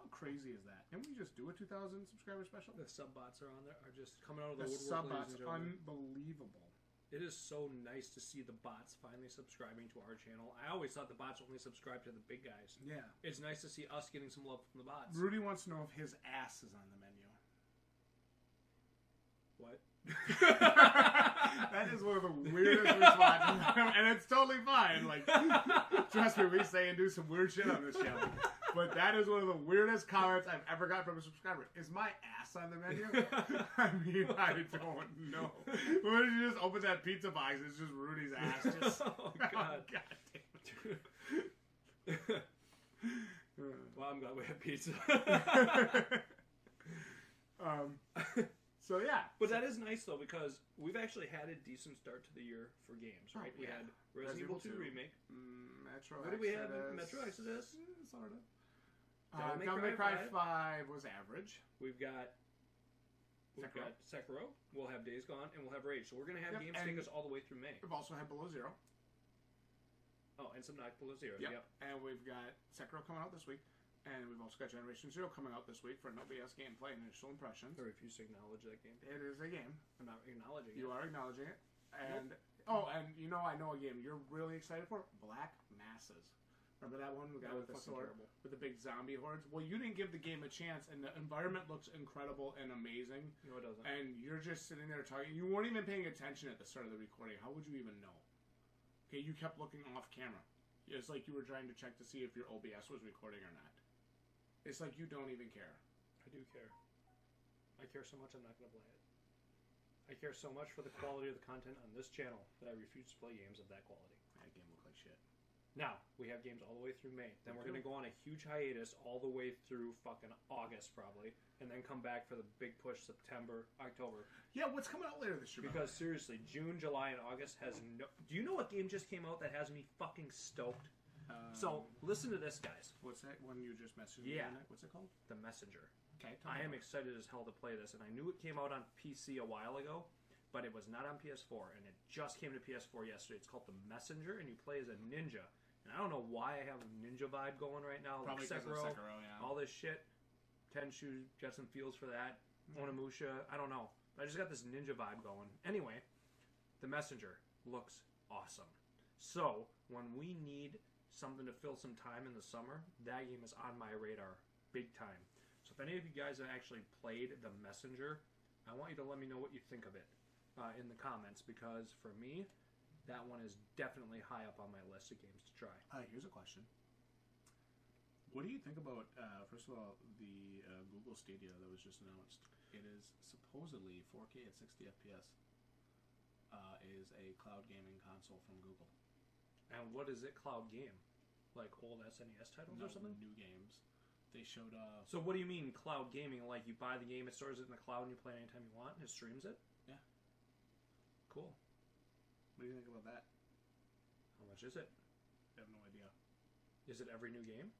How crazy is that? Can we just do a 2,000 subscriber special? The sub bots are on there, are just coming out of the woodwork. Sub bots, unbelievable. It is so nice to see the bots finally subscribing to our channel. I always thought the bots only subscribed to the big guys. Yeah. It's nice to see us getting some love from the bots. Rudy wants to know if his ass is on the menu. What? That is one of the weirdest responses, and it's totally fine. Like, trust me, we say and do some weird shit on this channel, but that is one of the weirdest comments I've ever got from a subscriber. Is my ass on the menu? I mean, I don't know. When you just open that pizza box, it's just Rudy's ass. Just, oh God, God damn it. Well, I'm glad we have pizza. So yeah, but that is nice though, because we've actually had a decent start to the year for games, right? Oh, yeah. We had Resident Evil 2 remake. Metro. What do we have? Metro Exodus. Sort of. Devil May Cry 5 was average. We've got Sekiro. We'll have Days Gone, and we'll have Rage. So we're gonna have games take us all the way through May. We've also had Below Zero. Oh, and some Knock Below Zero. Yep. And we've got Sekiro coming out this week. And we've also got Generation Zero coming out this week for an OBS gameplay and initial impressions. I refuse to acknowledge that game. It is a game. I'm not acknowledging it. You are acknowledging it. And and I know a game you're really excited for. Black Masses. Remember that one? The guy with the sword with the big zombie hordes. Well, you didn't give the game a chance, and the environment looks incredible and amazing. No, it doesn't. And you're just sitting there talking. You weren't even paying attention at the start of the recording. How would you even know? Okay, you kept looking off camera. It's like you were trying to check to see if your OBS was recording or not. It's like you don't even care. I do care. I care so much I'm not going to play it. I care so much for the quality of the content on this channel that I refuse to play games of that quality. That game looked like shit. Now, we have games all the way through May. Then we're going to go on a huge hiatus all the way through fucking August probably. And then come back for the big push September, October. Yeah, what's coming out later this year? Because seriously, June, July, and August has no... Do you know what game just came out that has me fucking stoked? So, listen to this, guys. What's that one you just messaged me? Yeah. What's it called? The Messenger. Okay. I am excited as hell to play this, and I knew it came out on PC a while ago, but it was not on PS4, and it just came to PS4 yesterday. It's called The Messenger, and you play as a ninja. And I don't know why I have a ninja vibe going right now. Probably like Sekiro, yeah. All this shit. Tenshu, got some feels for that. Onimusha, I don't know. I just got this ninja vibe going. Anyway, The Messenger looks awesome. So, when we need something to fill some time in the summer, that game is on my radar big time. So if any of you guys have actually played The Messenger, I want you to let me know what you think of it in the comments, because for me, that one is definitely high up on my list of games to try. Here's a question. What do you think about, first of all, the Google Stadia that was just announced? It is supposedly 4K at 60 FPS, is a cloud gaming console from Google. And what is it cloud game? Like old SNES titles or something? New games. They showed... So what do you mean cloud gaming? Like you buy the game, it stores it in the cloud, and you play it anytime you want, and it streams it? Yeah. Cool. What do you think about that? How much is it? I have no idea. Is it every new game?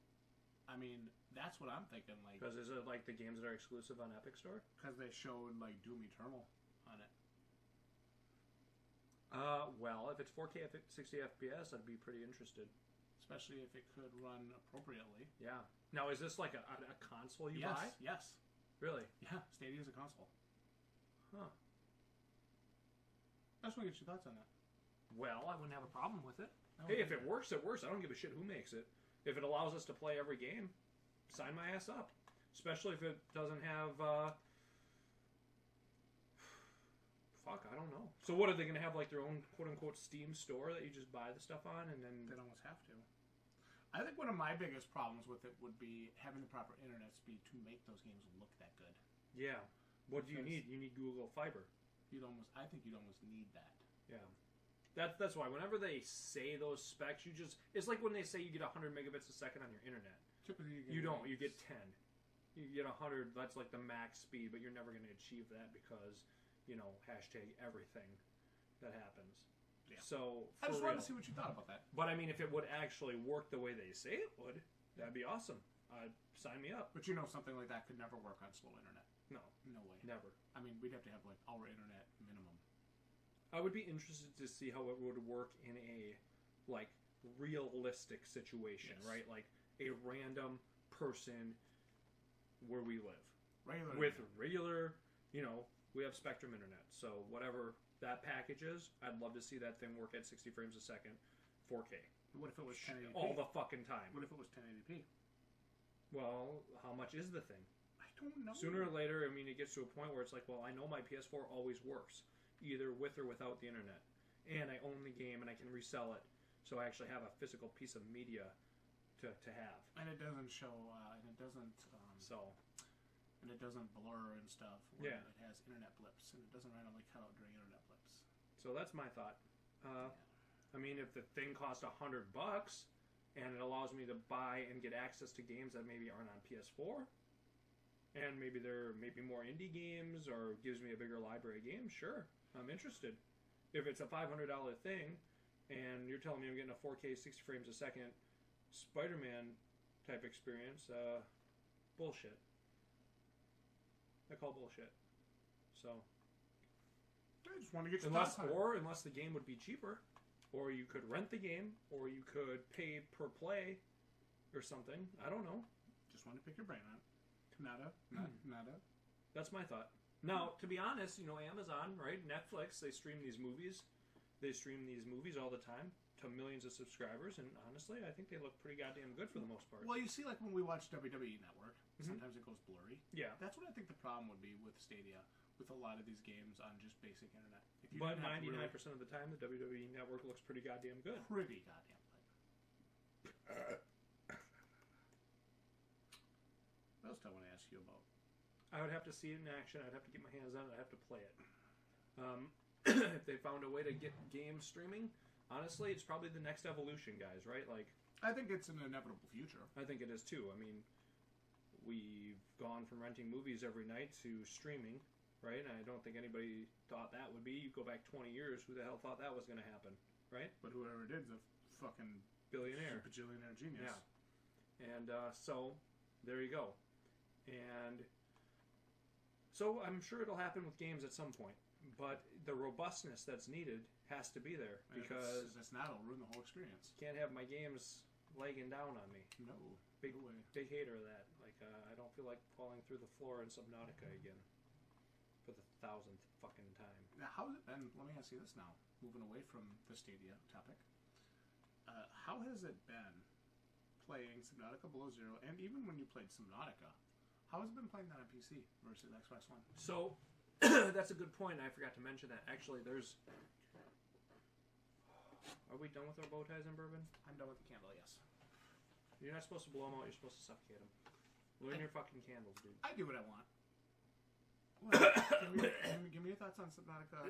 I mean, that's what I'm thinking. Like, because is it like the games that are exclusive on Epic Store? Because they showed like Doom Eternal on it. Well, if it's 4K at 60 FPS, I'd be pretty interested. Especially if it could run appropriately. Yeah. Now, is this like a console you buy? Yes. Really? Yeah, Stadia is a console. Huh. I just want to get your thoughts on that. Well, I wouldn't have a problem with it. Hey, if it works, it works. I don't give a shit who makes it. If it allows us to play every game, sign my ass up. Especially if it doesn't have... Fuck, I don't know. So what, are they going to have like their own quote-unquote Steam store that you just buy the stuff on and then... They'd almost have to. I think one of my biggest problems with it would be having the proper internet speed to make those games look that good. Yeah. What do you need? You need Google Fiber. I think you'd almost need that. Yeah. That's why whenever they say those specs, it's like when they say you get 100 megabits a second on your internet. Typically you don't. You get 10. You get 100, that's like the max speed, but you're never going to achieve that because... hashtag everything that happens. Yeah. So I just wanted real. to see what you thought about that. But I mean, if it would actually work the way they say it would, that'd be awesome. Sign me up. But you know, something like that could never work on slow internet. No, No way. never. I mean, we'd have to have like our internet minimum. I would be interested to see how it would work in a like realistic situation, Yes. right? Like a random person where we live Regular with internet. regular, we have Spectrum internet. So whatever that package is, I'd love to see that thing work at 60 frames a second, 4K. What if it was 1080p? All the fucking time. What if it was 1080p? Well, how much is the thing? I don't know. Sooner or later, I mean, it gets to a point where it's like, well, I know my PS4 always works, either with or without the internet. And I own the game and I can resell it. So I actually have a physical piece of media to have. And it doesn't show, and it doesn't, and it doesn't blur and stuff. Yeah. It has internet blips, and it doesn't randomly cut out during internet blips. So that's my thought. I mean, if the thing costs $100 and it allows me to buy and get access to games that maybe aren't on PS4, and maybe there may be more indie games or gives me a bigger library of games, sure, I'm interested. If it's a $500 thing and you're telling me I'm getting a 4K 60 frames a second Spider-Man type experience, bullshit. I call bullshit. So I just want to get your unless thoughts on it. unless the game would be cheaper, or you could rent the game, or you could pay per play or something. I don't know. Just want to pick your brain on it. Nada. Nada. That's my thought. Now, to be honest, Amazon, right? Netflix, they stream these movies. They stream these movies all the time to millions of subscribers, and honestly, I think they look pretty goddamn good for the most part. Well, you see, like when we watch WWE Network, sometimes it goes blurry. Yeah. That's what I think the problem would be with Stadia, with a lot of these games on just basic internet. If you But didn't have 99% really of the time, the WWE Network looks pretty goddamn good. pretty goddamn good. What else do I want to ask you about? I would have to see it in action. I'd have to get my hands on it. I'd have to play it. If they found a way to get games streaming, honestly, it's probably the next evolution, guys, right? Like, I think it's an inevitable future. I think it is too. I mean, we've gone from renting movies every night to streaming, right? And I don't think anybody thought that would be. You go back 20 years, who the hell thought that was going to happen, right? But whoever did is a fucking Billionaire. bajillionaire genius. Yeah. And so, there you go. And so I'm sure it'll happen with games at some point. But the robustness that's needed has to be there, And because if it's not, it'll ruin the whole experience. can't have my games lagging down on me. No. Big, No way. big hater of that. Like, I don't feel like falling through the floor in Subnautica again for the 1000th fucking time. Now, how has it been? Let me ask you this now. Moving away from the Stadia topic, how has it been playing Subnautica Below Zero, and even when you played Subnautica, how has it been playing that on PC versus Xbox One? So, that's a good point. I forgot to mention that. Actually, there's... Are we done with our bow ties and bourbon? I'm done with the candle, yes. You're not supposed to blow them out. You're supposed to suffocate them. Learn your fucking candles, dude. I do what I want. Well, give me your thoughts on Subnautica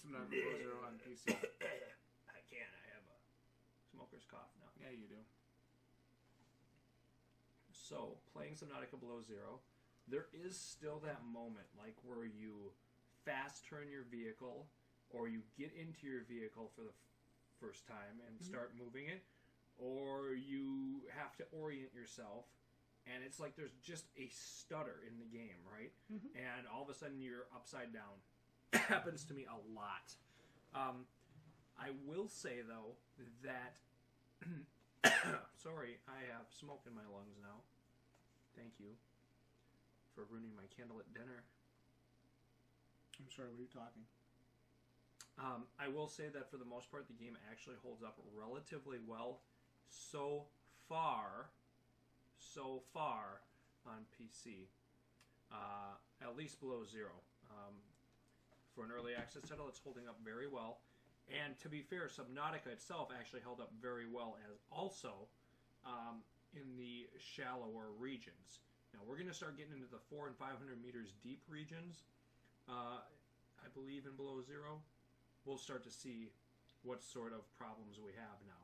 Below Zero on PC. I can't. I have a smoker's cough now. Yeah, you do. So, playing Subnautica Below Zero, there is still that moment, like, where you fast turn your vehicle, or you get into your vehicle for the first time and start moving it, or you have to orient yourself, and it's like there's just a stutter in the game, right? And all of a sudden you're upside down. It happens to me a lot. I will say, though, that... Sorry, I have smoke in my lungs now. Thank you for ruining my candlelit dinner. I'm sorry, what are you talking? I will say that for the most part, the game actually holds up relatively well so far on PC. At least Below Zero. For an early access title, it's holding up very well. And to be fair, Subnautica itself actually held up very well as also in the shallower regions. Now, we're going to start getting into the 400 and 500 meters deep regions. I believe in Below Zero, we'll start to see what sort of problems we have now.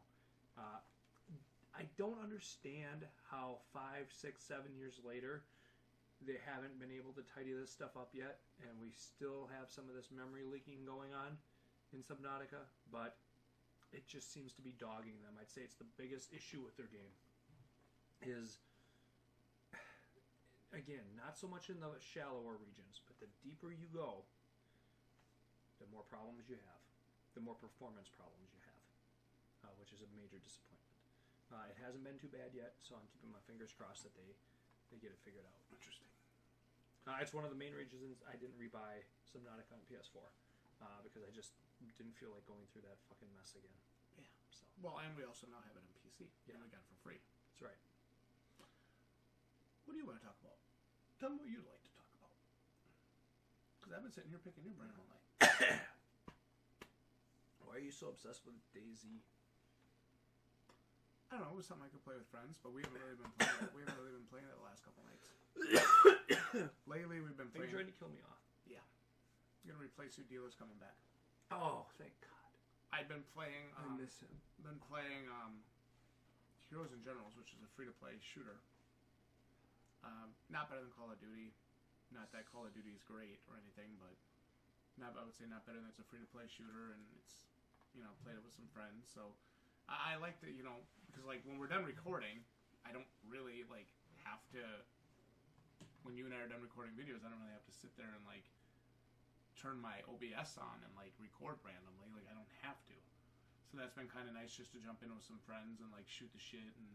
I don't understand how 5, 6, 7 years later they haven't been able to tidy this stuff up yet, and we still have some of this memory leaking going on in Subnautica, but it just seems to be dogging them. I'd say it's the biggest issue with their game. Is, again, not so much in the shallower regions, but the deeper you go, the more problems you have, the more performance problems you have, which is a major disappointment. It hasn't been too bad yet, so I'm keeping my fingers crossed that they get it figured out. Interesting. It's one of the main reasons I didn't rebuy Subnautica on PS4, because I just didn't feel like going through that fucking mess again. Yeah. So. Well, and we also now have it on PC. Yeah. And we got it for free. That's right. What do you want to talk about? Tell me what you'd like to talk about. Because I've been sitting here picking your brain all night. Why are you so obsessed with DayZ? I don't know. It was something I could play with friends, but we haven't really been playing it. We haven't really been playing it the last couple nights. Lately, we've been Are you playing. trying to kill me off? Yeah. I'm gonna replace you. Dealer's coming back. Oh, thank God. I've been playing. I miss him. Been playing Heroes and Generals, which is a free-to-play shooter. Not better than Call of Duty. Not that Call of Duty is great or anything, but I would say not better than it's a free-to-play shooter, and it's, played it with some friends. So I like to, because like when we're done recording, I don't really like have to. When you and I are done recording videos, I don't really have to sit there and like turn my OBS on and like record randomly. Like I don't have to. So that's been kind of nice just to jump in with some friends and like shoot the shit and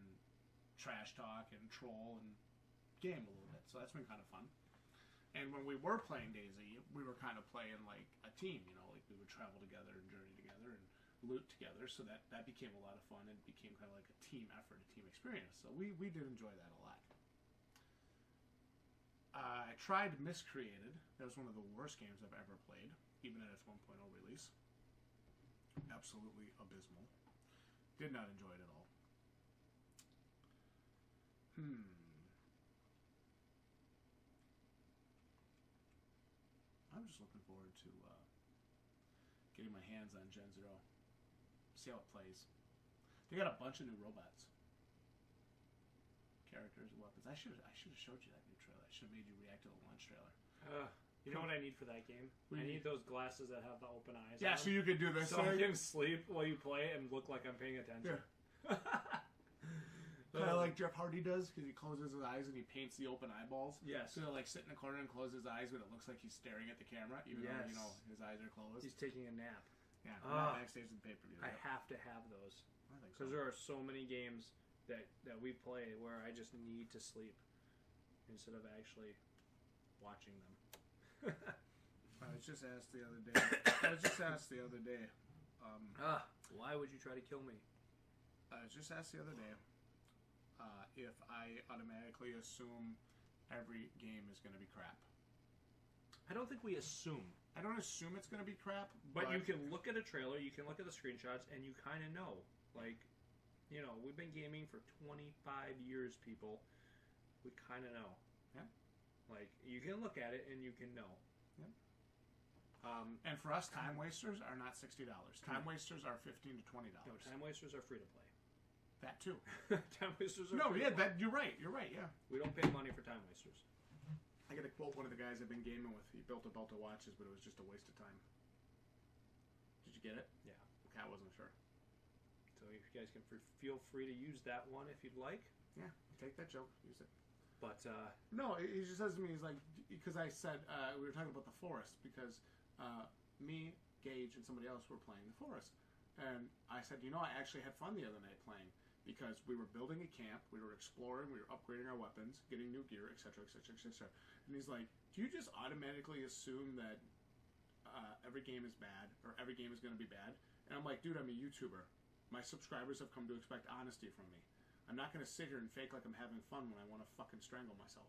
trash talk and troll and game a little bit. So that's been kind of fun. And when we were playing DayZ, we were kind of playing like a team, like we would travel together and journey together and loot together. So that became a lot of fun and became kind of like a team effort, a team experience. So we did enjoy that a lot. I tried Miscreated. That was one of the worst games I've ever played, even at its 1.0 release. Absolutely abysmal. Did not enjoy it at all. I'm just looking forward to getting my hands on Gen Zero. See how it plays. They got a bunch of new robots. Characters and weapons. I should have showed you that new trailer. I should have made you react to the launch trailer. You know what I need for that game? I need those glasses that have the open eyes. Yeah, so you could do this. So I can sleep while you play and look like I'm paying attention. Yeah. Kind of like Jeff Hardy does, because he closes his eyes and he paints the open eyeballs. Yes. So he'll like sit in the corner and close his eyes, but it looks like he's staring at the camera, even though his eyes are closed. He's taking a nap. Yeah. Not backstage in pay-per-view. I have to have those. I think so. Because there are so many games that we play where I just need to sleep instead of actually watching them. I was just asked the other day. Why would you try to kill me? I was just asked the other day if I automatically assume every game is going to be crap. I don't think we assume. I don't assume it's going to be crap, but you can look at a trailer, you can look at the screenshots, and you kind of know. Like, we've been gaming for 25 years, people. We kind of know. Yeah. Like, you can look at it and you can know. Yeah. And for us, time wasters are not $60. Time wasters are $15 to $20. No, time wasters are free to play. That too. Time wasters are free to play. You're right. Yeah. We don't pay money for time wasters. I got to quote one of the guys I've been gaming with. He built a belt of watches, but it was just a waste of time. Did you get it? Yeah. Okay, I wasn't sure. So you guys can feel free to use that one if you'd like. Yeah, take that joke. Use it. But, no, he just says to me, he's like, because I said, we were talking about the forest, because me, Gage, and somebody else were playing the forest. And I said, I actually had fun the other night playing, because we were building a camp, we were exploring, we were upgrading our weapons, getting new gear, etc., etc., etc. And he's like, do you just automatically assume that every game is bad, or every game is going to be bad? And I'm like, dude, I'm a YouTuber. My subscribers have come to expect honesty from me. I'm not going to sit here and fake like I'm having fun when I want to fucking strangle myself.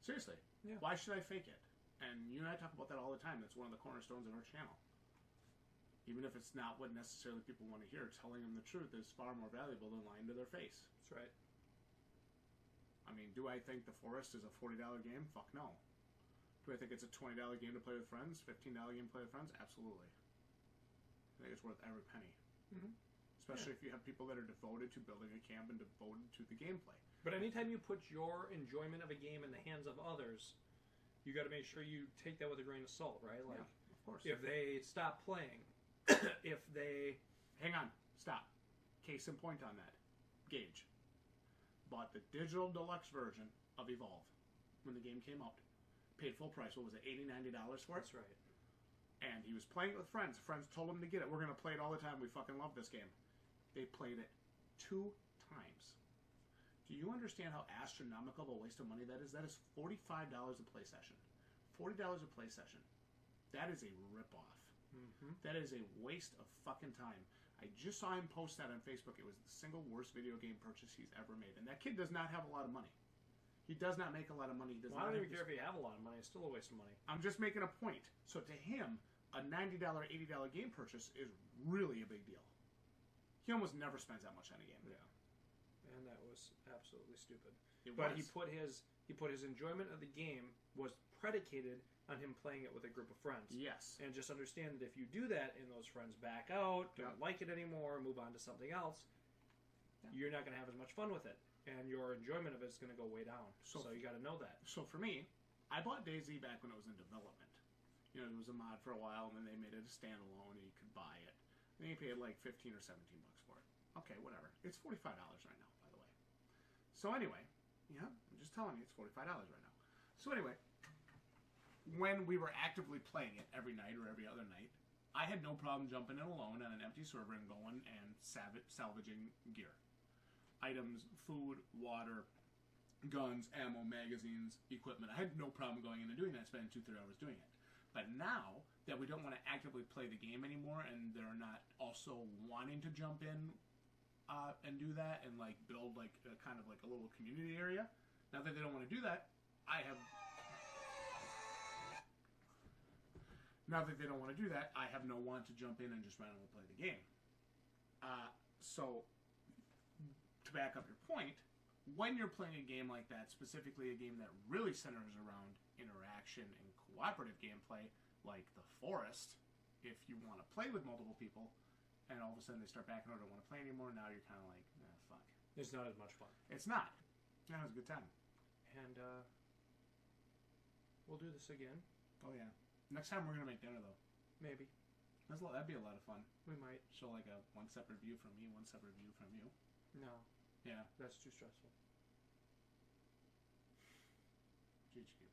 Seriously. Yeah. Why should I fake it? And you and I talk about that all the time. That's one of the cornerstones of our channel. Even if it's not what necessarily people want to hear, telling them the truth is far more valuable than lying to their face. That's right. I mean, do I think The Forest is a $40 game? Fuck no. Do I think it's a $20 game to play with friends? $15 game to play with friends? Absolutely. I think it's worth every penny. Mm-hmm. Especially if you have people that are devoted to building a camp and devoted to the gameplay. But anytime you put your enjoyment of a game in the hands of others, you got to make sure you take that with a grain of salt, right? Like, yeah, of course. If they stop playing, if they... Hang on. Stop. Case in point on that. Gage bought the digital deluxe version of Evolve when the game came out. Paid full price. What was it? $80, $90 for it? That's right. And he was playing it with friends. Friends told him to get it. We're going to play it all the time. We fucking love this game. They played it 2 times. Do you understand how astronomical of a waste of money that is? That is $45 a play session. $40 a play session. That is a ripoff. Mm-hmm. That is a waste of fucking time. I just saw him post that on Facebook. It was the single worst video game purchase he's ever made. And that kid does not have a lot of money. He does not make a lot of money. He does I not don't even care if you have a lot of money. It's still a waste of money. I'm just making a point. So to him, a $90, $80 game purchase is really a big deal. He almost never spends that much on a game. Yeah. And that was absolutely stupid. He put his enjoyment of the game was predicated on him playing it with a group of friends. Yes. And just understand that if you do that and those friends back out, don't like it anymore, move on to something else, you're not going to have as much fun with it. And your enjoyment of it is going to go way down. So you got to know that. So for me, I bought DayZ back when it was in development. You know, it was a mod for a while, and then they made it a standalone, and you could buy it. And you paid like $15 or $17 for it. Okay, whatever. It's $45 right now, by the way. So anyway, yeah, I'm just telling you, it's $45 right now. So anyway, when we were actively playing it every night or every other night, I had no problem jumping in alone on an empty server and going and salvaging gear. Items, food, water, guns, ammo, magazines, equipment. I had no problem going in and doing that, spending 2-3 hours doing it. But now that we don't want to actively play the game anymore, and they're not also wanting to jump in and do that and like build like a kind of like a little community area, now that they don't want to do that, I have no want to jump in and just randomly play the game. So to back up your point, when you're playing a game like that, specifically a game that really centers around interaction and cooperative gameplay, like The Forest, if you want to play with multiple people, and all of a sudden they start backing out, don't want to play anymore, now you're kind of like, fuck. It's not as much fun. It's not. That was a good time. And we'll do this again. Oh, yeah. Next time we're going to make dinner, though. Maybe. That'd be a lot of fun. We might. Show like a one separate view from me, one separate view from you. No. Yeah. That's too stressful. GG.